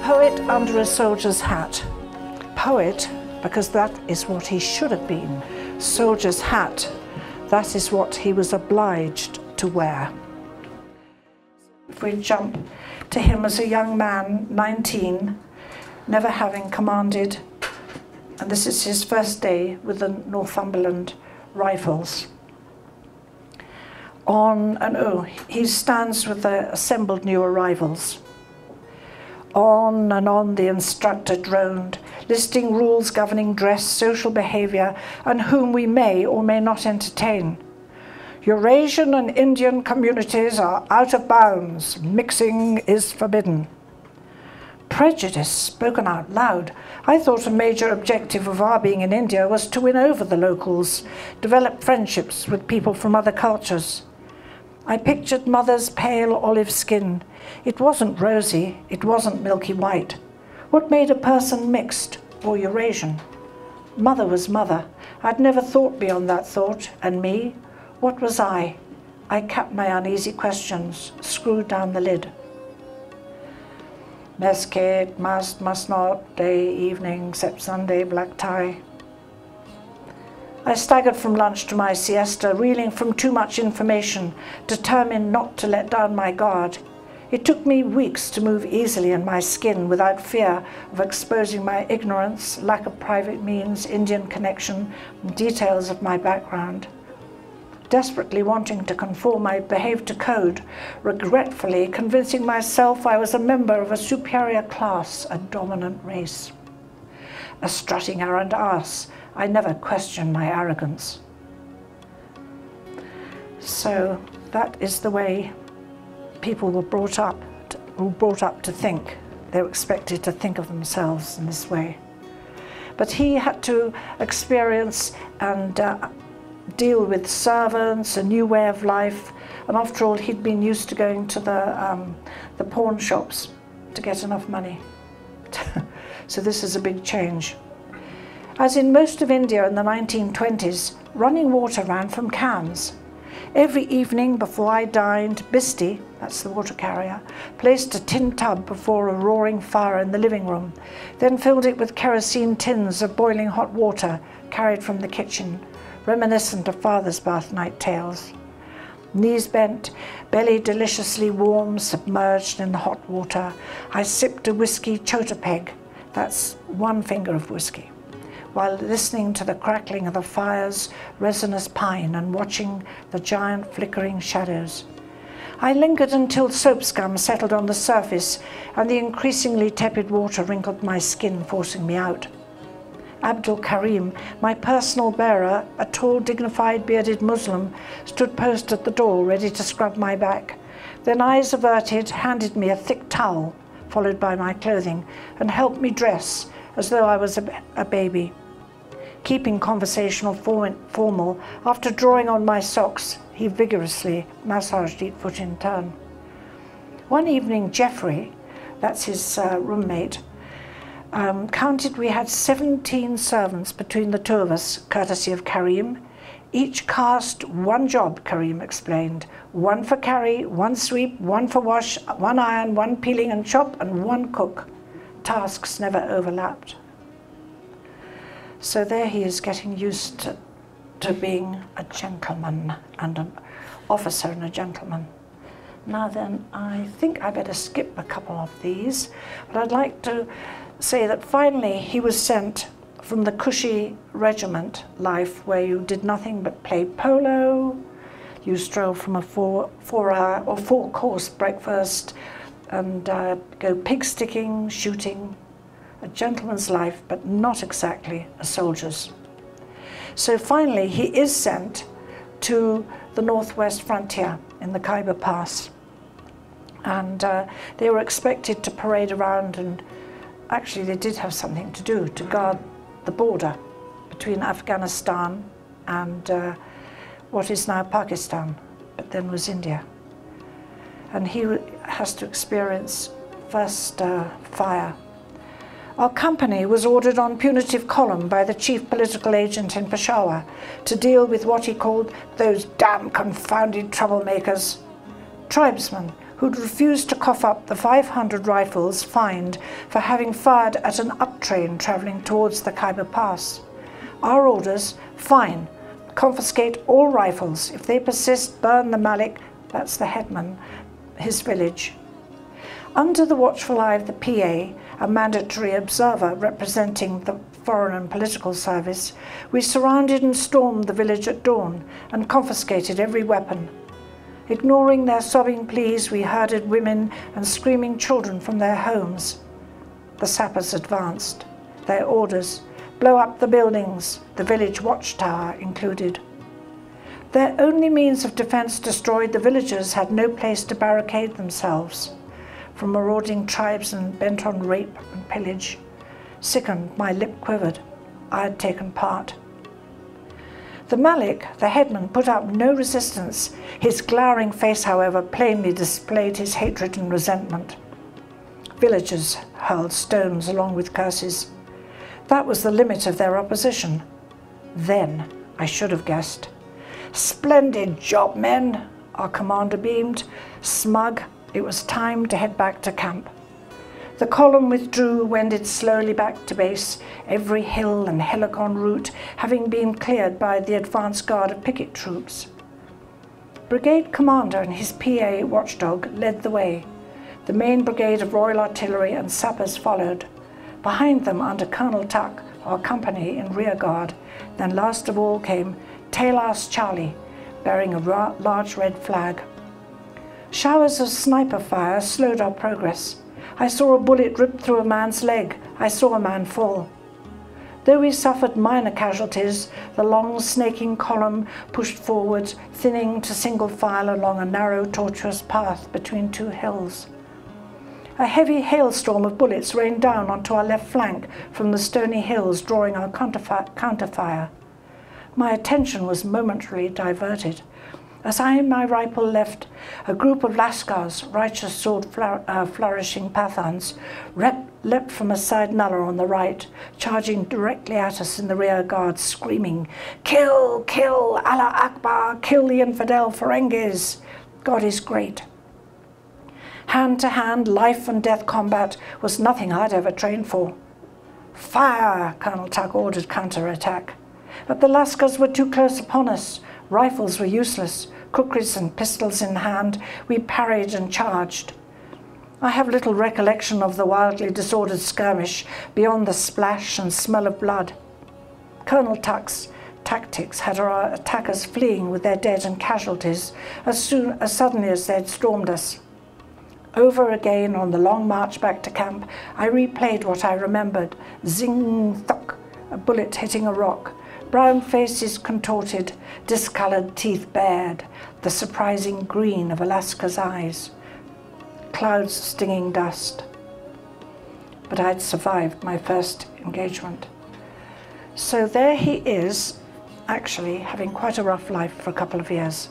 Poet under a soldier's hat. Poet, because that is what he should have been. Soldier's hat, that is what he was obliged to wear. If we jump to him as a young man, 19, never having commanded, and this is his first day with the Northumberland Rifles. He stands with the assembled new arrivals. On and on the instructor droned, listing rules governing dress, social behaviour, and whom we may or may not entertain. Eurasian and Indian communities are out of bounds. Mixing is forbidden. Prejudice spoken out loud. I thought a major objective of our being in India was to win over the locals, develop friendships with people from other cultures. I pictured Mother's pale olive skin. It wasn't rosy, it wasn't milky white. What made a person mixed or Eurasian? Mother was Mother. I'd never thought beyond that thought. And me? What was I? I capped my uneasy questions, screwed down the lid. Mess kit, must not, day, evening, except Sunday, black tie. I staggered from lunch to my siesta, reeling from too much information, determined not to let down my guard. It took me weeks to move easily in my skin without fear of exposing my ignorance, lack of private means, Indian connection, and details of my background. Desperately wanting to conform, I behaved to code, regretfully convincing myself I was a member of a superior class, a dominant race. A strutting arrant ass, I never questioned my arrogance. So that is the way people were brought up to think. They were expected to think of themselves in this way. But he had to experience and deal with servants, a new way of life, and after all, he'd been used to going to the pawn shops to get enough money. So this is a big change. As in most of India in the 1920s, running water ran from cans. Every evening before I dined, Bisti, that's the water carrier, placed a tin tub before a roaring fire in the living room, then filled it with kerosene tins of boiling hot water carried from the kitchen, reminiscent of father's bath night tales. Knees bent, belly deliciously warm, submerged in the hot water, I sipped a whiskey chota peg, that's one finger of whiskey, while listening to the crackling of the fire's resinous pine and watching the giant flickering shadows. I lingered until soap scum settled on the surface and the increasingly tepid water wrinkled my skin, forcing me out. Abdul Karim, my personal bearer, a tall, dignified, bearded Muslim, stood posted at the door, ready to scrub my back. Then, eyes averted, handed me a thick towel, followed by my clothing, and helped me dress as though I was a baby. Keeping conversational formal, after drawing on my socks, he vigorously massaged each foot in turn. One evening, Geoffrey, that's his roommate, counted we had 17 servants between the two of us, courtesy of Karim. Each cast one job, Karim explained. One for carry, one sweep, one for wash, one iron, one peeling and chop, and one cook. Tasks never overlapped. So there he is, getting used to being a gentleman and an officer and a gentleman. Now then, I think I better skip a couple of these, but I'd like to say that finally he was sent from the cushy regiment life where you did nothing but play polo, you stroll from a four-hour or four-course breakfast and go pig-sticking, shooting, a gentleman's life, but not exactly a soldier's. So finally he is sent to the northwest frontier in the Khyber Pass. And they were expected to parade around, and actually they did have something to do, to guard the border between Afghanistan and what is now Pakistan, but then was India. And he has to experience first fire. Our company was ordered on punitive column by the chief political agent in Peshawar to deal with what he called those damn confounded troublemakers. Tribesmen who'd refused to cough up the 500 rifles fined for having fired at an up train travelling towards the Khyber Pass. Our orders: fine, confiscate all rifles. If they persist, burn the Malik, that's the headman, his village. Under the watchful eye of the PA, a mandatory observer representing the Foreign and Political Service, we surrounded and stormed the village at dawn and confiscated every weapon. Ignoring their sobbing pleas, we herded women and screaming children from their homes. The sappers advanced. Their orders: blow up the buildings, the village watchtower included. Their only means of defence destroyed, the villagers had no place to barricade themselves from marauding tribesmen bent on rape and pillage. Sickened, my lip quivered. I had taken part. The Malik, the headman, put up no resistance. His glowering face, however, plainly displayed his hatred and resentment. Villagers hurled stones along with curses. That was the limit of their opposition. Then I should have guessed. "Splendid job, men," our commander beamed. Smug, it was time to head back to camp. The column withdrew, wended slowly back to base, every hill and hillock en route having been cleared by the advance guard of picket troops. Brigade commander and his PA watchdog led the way. The main brigade of Royal Artillery and sappers followed. Behind them, under Colonel Tuck, our company in rear guard. Then last of all came Tailhouse Charlie, bearing a large red flag. Showers of sniper fire slowed our progress. I saw a bullet rip through a man's leg. I saw a man fall. Though we suffered minor casualties, the long snaking column pushed forward, thinning to single file along a narrow, tortuous path between two hills. A heavy hailstorm of bullets rained down onto our left flank from the stony hills, drawing our counterfire. My attention was momentarily diverted. As I and my rifle left, a group of Lascars, righteous sword flourishing Pathans, leapt from a side nullah on the right, charging directly at us in the rear guard, screaming, "Kill, kill, Allah Akbar, kill the infidel Ferengiz. God is great." Hand-to-hand, life and death combat was nothing I'd ever trained for. "Fire!" Colonel Tuck ordered counter-attack. But the Lascars were too close upon us. Rifles were useless. Kukris and pistols in hand, we parried and charged. I have little recollection of the wildly disordered skirmish beyond the splash and smell of blood. Colonel Tuck's tactics had our attackers fleeing with their dead and casualties as suddenly as they had stormed us. Over again on the long march back to camp, I replayed what I remembered. Zing, thok, a bullet hitting a rock. Brown faces contorted, discoloured teeth bared, the surprising green of Alaska's eyes, clouds of stinging dust. But I'd survived my first engagement. So there he is, actually having quite a rough life for a couple of years.